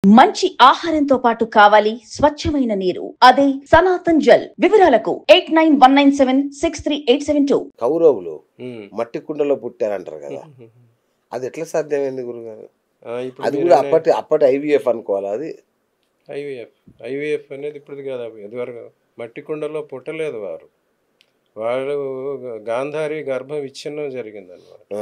మంచి ఆహారంతో పాటు కావాలి స్వచ్ఛమైన నీరు. అదే సనాతన్ జల్. వివరాలకు 8919763872. కౌరవులు హ్మ్. మట్టి కుండలో పుట్టారంటారు కదా, అది ఎట్లా సాధ్యమైంది గురుగారు? ఇప్పుడు అది కూడా మీరనే అప్పటి ఐవీఎఫ్ అనుకోవాలి. అది ఐవీఎఫ్ అనేది ఇప్పుడుది కాదు. ఇదివరకు మట్టి కుండలో పుట్టలేదు వారు. వాళ్ళు గాంధారి గర్భం విచ్ఛిన్నం జరిగిందన్నమాట. ఆ,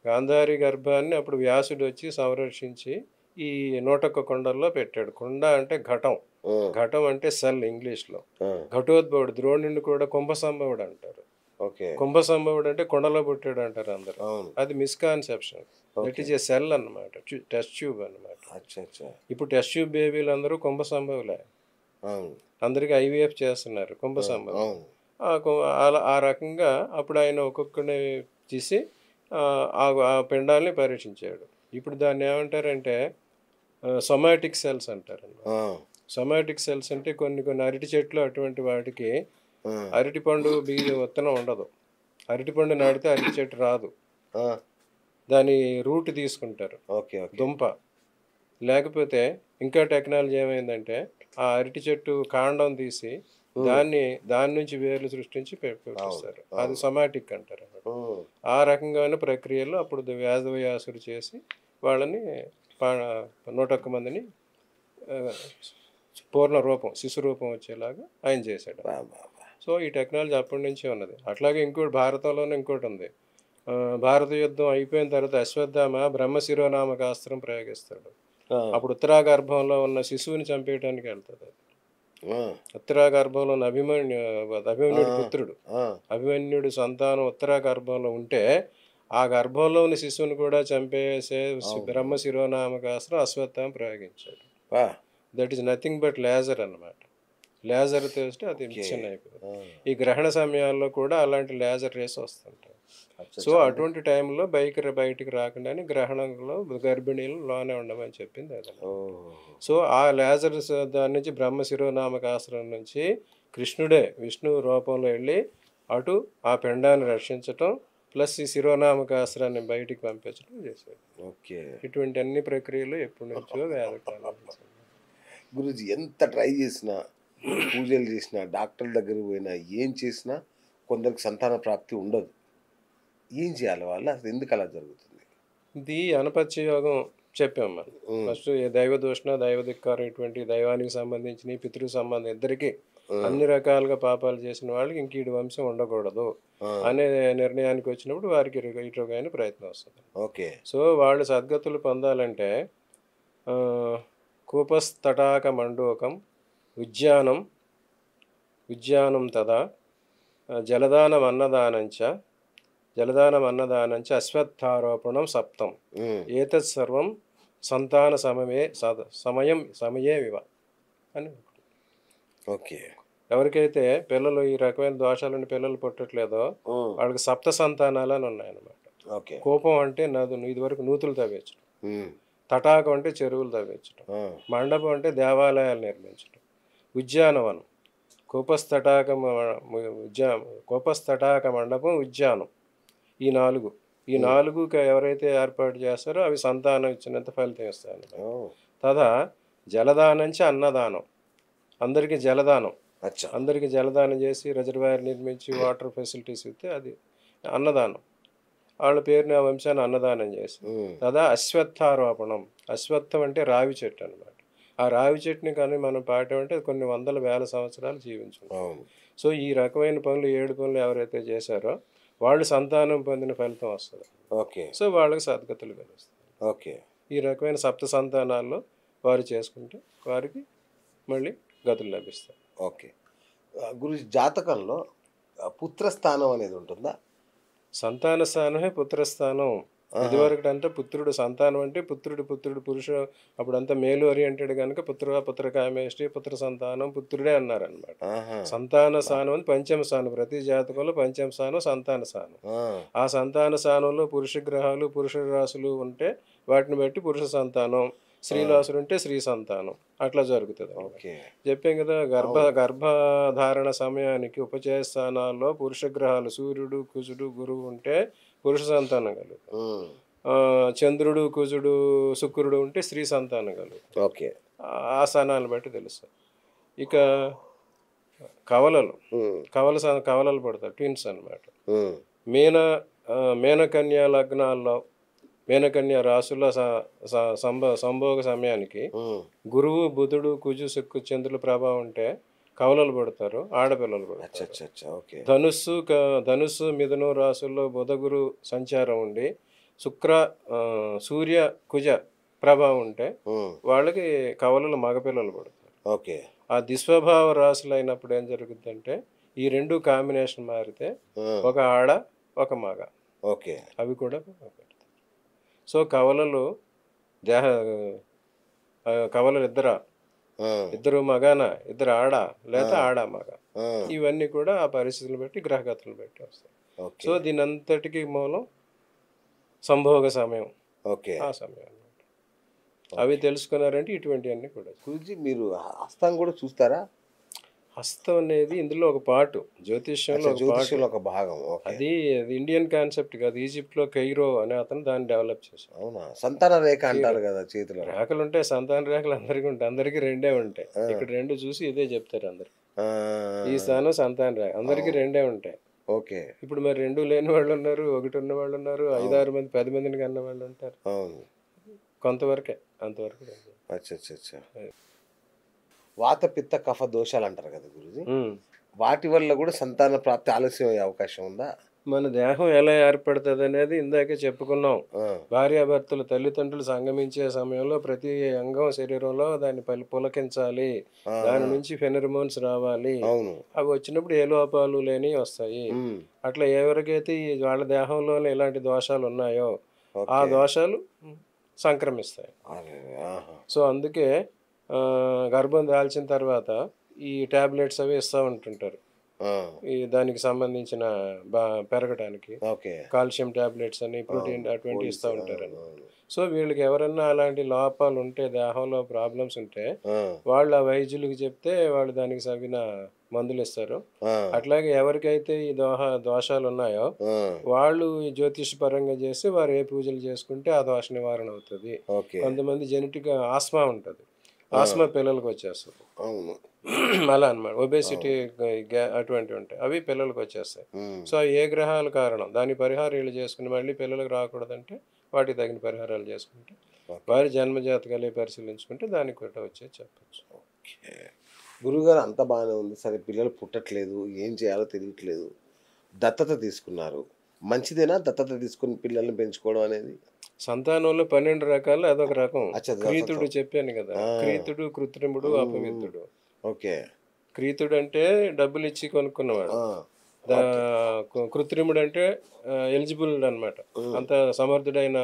గాంధారి గర్భాన్ని అప్పుడు వ్యాసుడు వచ్చి సంరక్షించి ఈ 101 కుండల్లో పెట్టాడు. కుండ అంటే ఘటం, ఆ, ఘటం అంటే సెల్ ఇంగ్లీష్లో. ఆ, ఘటోద్భవుడు, ద్రోణుడిని కూడా కుంభసంభవుడు అంటారు. ఓకే. కుంభసంభవుడు అంటే కుండలో పుట్టాడు అంటారు అందరు. అవును. అది misconception. That is a cell అన్నమాట, టెస్ట్ ట్యూబ్ అన్నమాట. అచ్చా అచ్చా. ఇప్పుడు టెస్ట్ ట్యూబ్ బేబీలు అందరూ కుంభసంభవులే. అవును అందరికి ఐవీఎఫ్ చేస్తున్నారు కుంభసంభవం. అవును. ఆ రకంగా అప్పుడు ఆయన ఒక్కొక్కడిని తీసి ఆ పిండాలని పరీక్షించాడు. ఇప్పుడు దాన్ని ఏమంటారంటే సొమాటిక్ సెల్స్ అంటారు. ఆ, సొమాటిక్ సెల్స్ అంటే కొన్ని కొన్ని అరటి చెట్లు అటువంటి వాటికి ఆ, అరటిపండు విత్తనం ఉండదు. అరటిపండు నాటితే అరటి చెట్టు రాదు. ఆ, దాని రూట్ తీసుకుంటారు, ఓకే ఓకే. దుంప. లేకపోతే ఇంకా టెక్నాలజీ ఏమైందంటే ఆ అరటి చెట్టు కాండం తీసి దాని నుంచి వేర్లు సృష్టించి పెట్టిస్తారు. అది సొమాటిక్ అంటారు. ఉమ్, ఆ రకంగానే ప్రక్రియలో అప్పుడు వేదవ్యాసుడు చేసి వాళ్ళని 101 మందిని పూర్ణ రూపం, శిశు రూపం వచ్చేలాగా ఆయన చేశాడు. బా, బా, బా. సో ఈ టెక్నాలజీ అప్పటి నుంచే ఉన్నది. అట్లాగే ఇంకోటి భారతంలోనే ఇంకోటి ఉంది. భారత యుద్ధం అయిపోయిన తర్వాత అశ్వత్థామ బ్రహ్మశిరోనామకాస్త్రం ప్రయోగిస్తాడు. ఆ, అప్పుడు ఉత్తరాగర్భంలో ఉన్న శిశువుని చంపేయడానికి వెళ్తుంది. ఆ, ఉత్తరాగర్భంలో ఉన్న అభిమన్యుడి పుత్రుడు, ఆ, అభిమన్యుడి సంతానం ఉత్తరాగర్భంలో ఉంటే ఆ గర్భంలో ఉన్న శిశువుని కూడా చంపేసే బ్రహ్మ శిరోనామకాస్త్రం అశ్వత్థామ ప్రయోగించాడు. బా. That is nothing but laser అన్నమాట. లేజర్ తెస్తే అది మిషన్ అయిపోయింది. ఆ, ఈ గ్రహణ సమయాల్లో కూడా అలాంటి లేజర్ రేస్ వస్తుంటాయి. అచ్చా, సో అటువంటి టైంలో బయటికి రాకుండానే గ్రహణంలో గర్భిణీలు లోనే ఉండమని చెప్పింది అది. ఓ, సో ఆ లేజర్ దాని నుంచి బ్రహ్మ శిరోనామకాశ్రం నుంచి కృష్ణుడే విష్ణు రూపంలో వెళ్ళి అటు ఆ పిండాన్ని రక్షించటం ప్లస్ ఈ శిరోనామకాశ్రాన్ని బయటికి పంపించడం చేశాడు. ఓకే. ఇటువంటి అన్ని ప్రక్రియలు ఎప్పటి నుంచో వేదకాలం. గురూజీ ఎంత ట్రై చేసినా, పూజలు చేసినా, డాక్టర్ల దగ్గరికి పోయినా, ఏం చేసినా కొందరికి సంతాన ప్రాప్తి ఉండదు. ఏం చేయాలి వాళ్ళు? అసలు ఎందుకు అలా జరుగుతుంది? ఇది అనపత్య యోగం చెప్పాం మనం. ఫస్ట్ దైవ దూషణ, దైవ ధిక్కారం, ఇటువంటి దైవానికి సంబంధించిన పితృ సంబంధం ఇద్దరికి అన్ని రకాలుగా పాపాలు చేసిన వాళ్ళకి ఇంక ఈ వంశం ఉండకూడదు అనే నిర్ణయానికి వచ్చినప్పుడు వారికి ఇటుకైన ప్రయత్నం వస్తుంది. ఓకే. సో వాళ్ళు సద్గతులు పొందాలంటే కూపస్తటాక మండోకం ఉద్యానం తదా జలదానం అన్నదానంచ అశ్వత్థారోపణం సప్తం ఏతత్ సర్వం సంతాన సమయమివ అని. ఓకే. ఎవరికైతే పిల్లలు ఈ రకమైన దోషాలని పిల్లలు పుట్టట్లేదో వాళ్ళకి సప్త సంతానాలు అని ఉన్నాయన్నమాట. ఓకే. కోపం అంటే ఇదివరకు నూతులు తవ్వించడం, తటాకం అంటే చెరువులు తవ్వించడం, మండపం అంటే దేవాలయాలు నిర్మించడం, ఉద్యానవనం కోపస్తటాక మండపం ఉద్యానం, ఈ నాలుగు ఎవరైతే ఏర్పాటు చేస్తారో అవి సంతానం ఇచ్చినంత ఫలితం ఇస్తాయి. తదా జలదానంచి అన్నదానం, అందరికీ జలదానం, అందరికీ జలదానం చేసి రిజర్వాయర్ నిర్మించి వాటర్ ఫెసిలిటీస్ ఇస్తే అది అన్నదానం. వాళ్ళ పేరుని ఆ వంశాన్ని అన్నదానం చేసి తదా అశ్వత్థారోపణం, అశ్వత్థం అంటే రావి చెట్టు అనమాట. ఆ రావి చెట్టుని కానీ మనం పాటామంటే కొన్ని వందల వేల సంవత్సరాలు జీవించుకుంటాం. సో ఈ రకమైన పనులు 7 పనులు ఎవరైతే చేశారో వాళ్ళు సంతానం పొందిన ఫలితం వస్తుంది. ఓకే. సో వాళ్ళకి సద్గతులు కలుస్తాయి. ఓకే. ఈ రకమైన సప్త సంతానాల్లో వారు చేసుకుంటే వారికి మళ్ళీ గతులు లభిస్తాయి. ఓకే. గురుజీ జాతకంలో పుత్రస్థానం అనేది ఉంటుందా? సంతాన స్థానమే పుత్రస్థానం. ఇదివరకు అంటే పుత్రుడు సంతానం అంటే పుత్రుడు పురుషుడు, అప్పుడంతా మేలు ఓరియంటెడ్ కనుక పుత్రకామేష్టి పుత్ర సంతానం పుత్రుడే అన్నారనమాట. సంతాన స్థానం అని పంచమ స్థానం, ప్రతి జాతకంలో పంచమ స్థానం సంతాన స్థానం. ఆ సంతాన స్థానంలో పురుష గ్రహాలు పురుష రాశులు ఉంటే వాటిని బట్టి పురుష సంతానం, స్త్రీలాసులు ఉంటే స్త్రీ సంతానం, అట్లా జరుగుతుంది. చెప్పాం కదా, గర్భధారణ సమయానికి ఉపచయ స్థానాల్లో పురుష గ్రహాలు సూర్యుడు కుజుడు గురువు ఉంటే పురుష సంతానం కలుగుతుంది. చంద్రుడు, కుజుడు, శుక్రుడు ఉంటే స్త్రీ సంతానం కలుగుతుంది. ఓకే. ఆ స్థానాన్ని బట్టి తెలుస్తుంది. ఇక కవలలు కవలలు పడతారు, ట్విన్స్ అన్నమాట. మేనకన్య లగ్నాల్లో, మేనకన్య రాశుల సంభోగ సమయానికి గురువు, బుధుడు, కుజు, శుక్రు, చంద్రుల ప్రభావం ఉంటే కవలలు పడతారు, ఆడపిల్లలు పడతారు. ధనుస్సు, మిథునం రాశుల్లో బుధ, గురు సంచారం ఉండి సూర్య, కుజ ప్రభావం ఉంటే వాళ్ళకి కవలలు మగపిల్లలు పడతారు. ఓకే. ఆ దుస్వభావ రాశులు అయినప్పుడు ఏం జరుగుతుందంటే ఈ రెండు కాంబినేషన్ మారితే ఒక ఆడ, ఒక మగ. ఓకే. అవి కూడా పెడతారు. సో కవలలు కవలలు ఇద్దరు మగాన, ఇద్దరు ఆడ, లేదా ఆడ మగ, ఇవన్నీ కూడా ఆ పరిస్థితులు బట్టి, గ్రహగతులను బట్టి వస్తాయి. సో దీని అంతటికి మూలం సంభోగ సమయం. ఓకే. ఆ సమయం అవి తెలుసుకున్నారంటే ఇటువంటివన్నీ కూడా. గురూజీ మీరు హస్తం కూడా చూస్తారా? హస్తం అనేది ఇందులో ఒక పార్ట్, జ్యోతిష్యంలో ఒక భాగం. అది ఇండియన్ కాన్సెప్ట్ కాదు. ఈజిప్ట్లో కైరో అనే అతను దాన్ని డెవలప్ చేశాడు. అవునా? సంతాన రేఖ అంటారు కదా, చేతిలో రేఖలు ఉంటాయి, సంతాన రేఖలు అందరికీ ఉంటాయి, అందరికీ రెండే ఉంటాయి. ఇక్కడ రెండు చూసి ఇదే చెప్తారు అందరు. ఈ స్థానం సంతాన రేఖ, అందరికీ రెండే ఉంటాయి. ఓకే. ఇప్పుడు మరి రెండు లేని వాళ్ళు ఉన్నారు, ఒకటి ఉన్న వాళ్ళు ఉన్నారు, 5-6 మంది 10 మందిని కన్న వాళ్ళు ఉంటారు. కొంతవరకే, అంతవరకు. వాత, పిత్త, కఫ దోషాలు అంటారు కదా గురూజీ, వాటి వల్ల కూడా సంతాన ప్రాప్తి ఆలస్యం అయ్యే అవకాశం ఉందా? మన దేహం ఎలా ఏర్పడుతుంది అనేది ఇందాకే చెప్పుకున్నాం. భార్యాభర్తలు, తల్లిదండ్రులు సంగమించే సమయంలో ప్రతి అంగం శరీరంలో దాన్ని పులకించాలి, దాని నుంచి ఫెనర్మోన్స్ రావాలి. అవి వచ్చినప్పుడు ఏ లోపాలు లేని వస్తాయి. అట్లా ఎవరికైతే వాళ్ళ దేహంలోనే ఇలాంటి దోషాలు ఉన్నాయో ఆ దోషాలు సంక్రమిస్తాయి. సో అందుకే గర్భం దాల్చిన తర్వాత ఈ టాబ్లెట్స్ అవి ఇస్తూ ఉంటుంటారు, ఈ దానికి సంబంధించిన పెరగడానికి. కాల్షియం టాబ్లెట్స్ అని, ప్రోటీన్ అటువంటి ఇస్తూ ఉంటారని. సో వీళ్ళకి ఎవరన్నా అలాంటి లోపాలు ఉంటే, దేహంలో ప్రాబ్లమ్స్ ఉంటే, వాళ్ళు ఆ వైద్యులకు చెప్తే వాళ్ళు దానికి తగిన మందులు ఇస్తారు. అట్లాగే ఎవరికైతే ఈ దోషాలు ఉన్నాయో వాళ్ళు ఈ జ్యోతిష పరంగా చేసి వారు ఏ పూజలు చేసుకుంటే ఆ దోష నివారణ అవుతుంది. కొంతమంది జెనెటిక్ ఆస్మా ఉంటుంది, ఆస్మా పిల్లలకు వచ్చేస్తుంది. అలా అనమాట. ఒబేసిటీ అటువంటివి ఉంటాయి, అవి పిల్లలకు వచ్చేస్తాయి. సో ఏ గ్రహాల కారణం, దాని పరిహారాలు చేసుకుని మళ్ళీ పిల్లలకు రాకూడదంటే వాటికి తగిన పరిహారాలు చేసుకుంటే, వారి జన్మజాతకాలే పరిశీలించుకుంటే దానికి కూడా వచ్చేది చెప్పచ్చు. గురుగారు అంత బాగానే ఉంది, సరే పిల్లలు పుట్టట్లేదు, ఏం చేయాలో తెలియట్లేదు, దత్తత తీసుకున్నారు, మంచిదేనా దత్తత తీసుకుని పిల్లల్ని పెంచుకోవడం అనేది? సంతానంలో 12 రకాలు, అదొక రకం. క్రీతుడు చెప్పాను కదా, క్రీతుడు, కృత్రిముడు, అపవిత్రుడు. ఓకే. క్రీతుడు అంటే డబ్బులు ఇచ్చి కొనుక్కున్నవాడు, కృత్రిముడు అంటే ఎలిజిబుల్ అన్నమాట, అంత సమర్థుడైన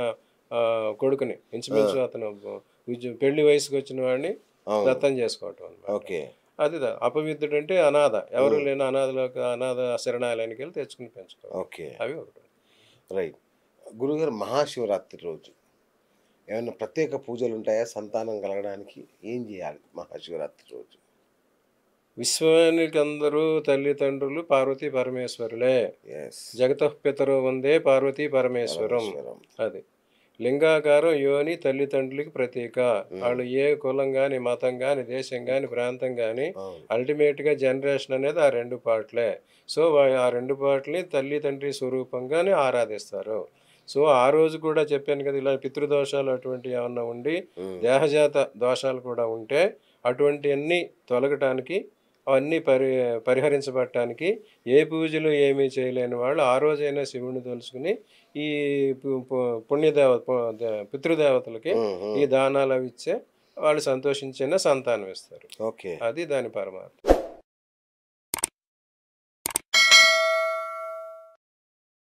కొడుకుని, ఇంచుమించు అతను పెళ్లి వయసుకు వచ్చిన వాడిని దత్తం చేసుకోవటం అన్నమాట. అది అపవిత్రుడు అంటే అనాథ, ఎవరు లేని అనాథ శరణాలయానికి వెళ్ళి తెచ్చుకుని పెంచుకోవాలి. అవి ఒకటి. రైట్. గురుగారు, మహాశివరాత్రి రోజు ఏమైనా ప్రత్యేక పూజలు ఉంటాయా సంతానం కలగడానికి? ఏం చేయాలి మహాశివరాత్రి రోజు? విశ్వానికి అందరూ తల్లిదండ్రులు పార్వతీ పరమేశ్వరులే. జగతః పితరో వందే పార్వతీ పరమేశ్వరం. అది లింగాకారం యోని తల్లిదండ్రులకి ప్రతీక. వాళ్ళు ఏ కులం కానీ, మతం కానీ, దేశం కానీ, ప్రాంతం కానీ, అల్టిమేట్గా జనరేషన్ అనేది ఆ 2 పార్ట్లే. సో ఆ 2 పార్ట్ని తల్లిదండ్రి స్వరూపంగానే ఆరాధిస్తారు. సో ఆ రోజు కూడా చెప్పాను కదా, ఇలా పితృదోషాలు అటువంటివి ఏమన్నా ఉండి దేహజాత దోషాలు కూడా ఉంటే అటువంటివన్నీ తొలగటానికి, అవన్నీ పరిహరించబడటానికి ఏ పూజలు ఏమీ చేయలేని వాళ్ళు ఆ రోజైనా శివుని తెలుసుకుని ఈ పితృదేవతలకి ఈ దానాలు అవి ఇచ్చే వాళ్ళు సంతోషించిన సంతానం ఇస్తారు. అది దాని పరమార్థం.